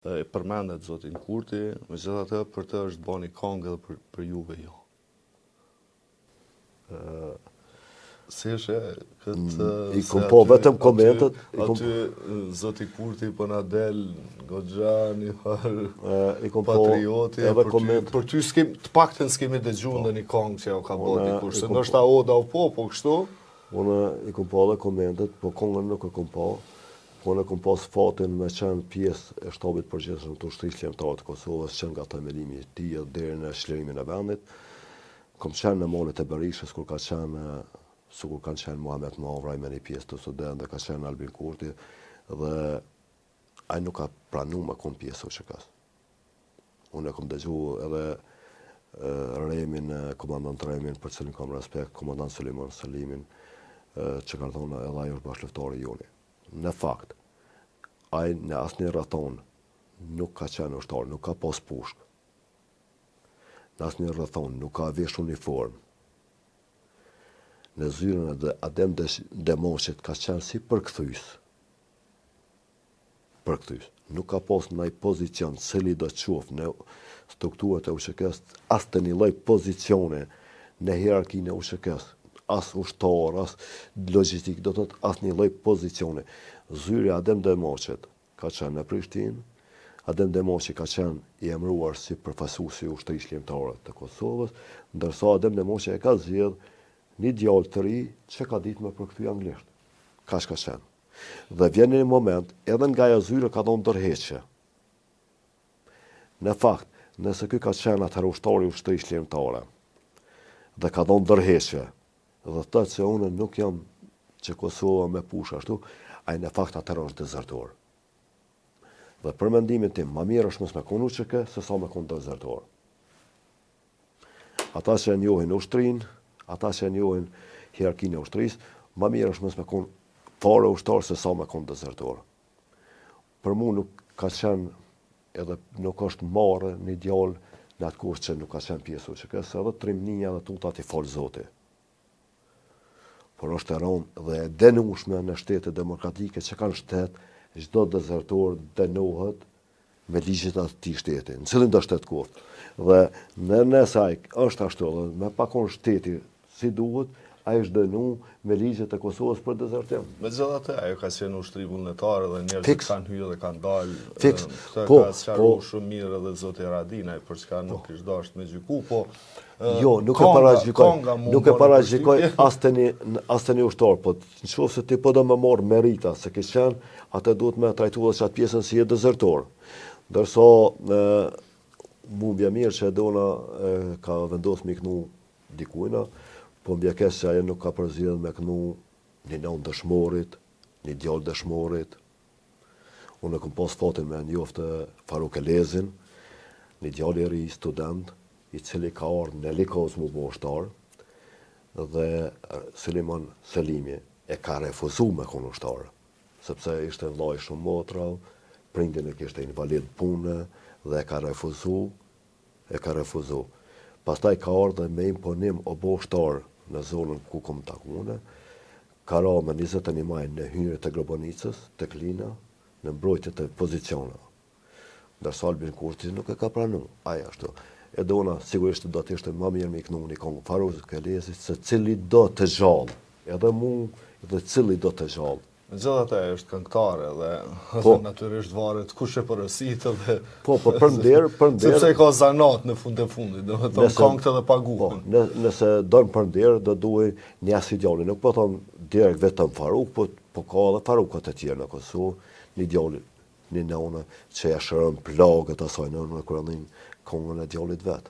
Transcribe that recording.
E përmendet zotin Kurti, megjithatë për të është bani këngë edhe për juve jo. Si është këtë... I kom po vetëm komentet... Aty zoti Kurti për na del goxha një farë patrioti, për ty të paktën s'kemi dëgjuar ndonjë këngë që ka bërë dikush, se ndoshta oda po kështu. Unë i kom po edhe komentet, po këngën nuk e kom po. Po në kom pas fatin me qenë pjesë e shtabit përgjithshëm të ushtrisë lëmtare të Kosovës, qenë nga themelimi i tij deri në çlirimin e vendit. Kom qenë në monet e Berishës kur kanë qenë Muhamet Mavraj me një pjesë të student dhe ka qenë Albin Kurti dhe ai nuk ka pranuar me kon pjesë OÇK-s. Unë e kom dëgjuar edhe Remin, komandant Remin, për cilin kam respekt, komandant Sulejman Salimin, që kanë thonë edhe ai është bashkëlëftari joni. Në fakt, ai në asnjë rrethon nuk ka qenë ushtar, nuk ka pas pushk. Në asnjë rrethon nuk ka vesh uniform. Në zyrën e Adem Demoshit ka qenë si përkthyes. Nuk ka pas ndaj pozicion cili do të qoftë në strukturat e UÇK-s as të një lloj pozicione në hierarkinë e UÇK-s. As ushtar, as logjistik, do të thotë as një lloj pozicione. Zyri Adem Demoshit ka qenë në Prishtinë, Adem Demoshi ka qenë i emëruar si përfaqësuesi i ushtrisë lëmtare të Kosovës, ndërsa Adem Demoshi e ka zgjedh një djalë të ri që ka ditë me përkthy anglisht. Kaq ka qenë. Dhe vjen një moment, edhe nga ajo zyre ka dhënë ndërheqje. Në fakt, nëse ky ka qenë atëherë ushtari i ushtrisë lëmtare dhe ka dhënë ndërheqje, dhe të që unë nuk jam që Kosova me push ashtu, ai në fakt atëherë është dezertor. Dhe për mendimin tim, më mirë është mos me kon UÇK se sa me kon dezertor. Ata që e njohin ushtrinë, ata që e njohin hierarkinë e ushtrisë, më mirë është mos me kon fare ushtar se sa me kon dezertor. Për mua nuk ka qenë edhe nuk është marrë një djalë në atë kohë që nuk ka qenë pjesë UÇK-s, edhe trimnia dhe tutat i fal Zoti. Por është e rëndë dhe e denueshme në shtete demokratike që kanë shtet, çdo dezertor dënohet me ligjet e atij shteti, në cilin do shtet kohë. Dhe në saj është ashtu, dhe me pakon shteti si duhet, ai është dënuar me ligjet e Kosovës për dezertim. Megjithatë, ajo ka qenë ushtri vullnetare dhe njerëzit kanë hyrë dhe kanë dalë. Këtë ka sqaruar shumë mirë edhe zoti Radinaj, për çka nuk ishte dashur me gjyku, po jo, nuk e paragjykoj as tani ushtar, po nëse ti po do më marr merita se ke qenë, atë duhet më trajtuar çat pjesën si e dezertor. Ndërsa mu mbja mirë që Edona ka vendosur me knu dikujna, po mbja keq se ajo nuk ka përzgjedhur me knu një nën dëshmorit, një djalë dëshmorit. Unë kam pas fatin me njoftë Faruk Elezin, një djalë i ri student, i cili ka ardhur në Likos më bë ushtar, dhe Sulejman Selimi e ka refuzuar me kon ushtar, sepse ishte vllai shumë motra, prindin e kishte invalid pune dhe e ka refuzuar. Pastaj ka ardhur me imponim o bë ushtar në zonën ku kom takune, ka ra me 21 maj në hyrje të Globanicës, të Klina, në mbrojtje të poziciona. Ndërsa Albin Kurti nuk e ka pranuar, ai ashtu. Edona sigurisht do të ishte më mirë me iknu një këngë Faruk Elezit se cili do të gjallë, edhe mu dhe cili do të gjallë. Megjithatë ajo është këngëtare dhe natyrisht varet kush e porositë dhe po për nder sepse ka zanat në fund të fundit, domethënë këngët edhe paguhen. Nëse don për nder do duhet një as djalë, nuk po thon direkt vetëm Faruk, po ka edhe Farukat e tjerë në Kosovë, një djalë, një nëna që ja shëron plagët asaj nëna kur ndin këngën e djalit vet.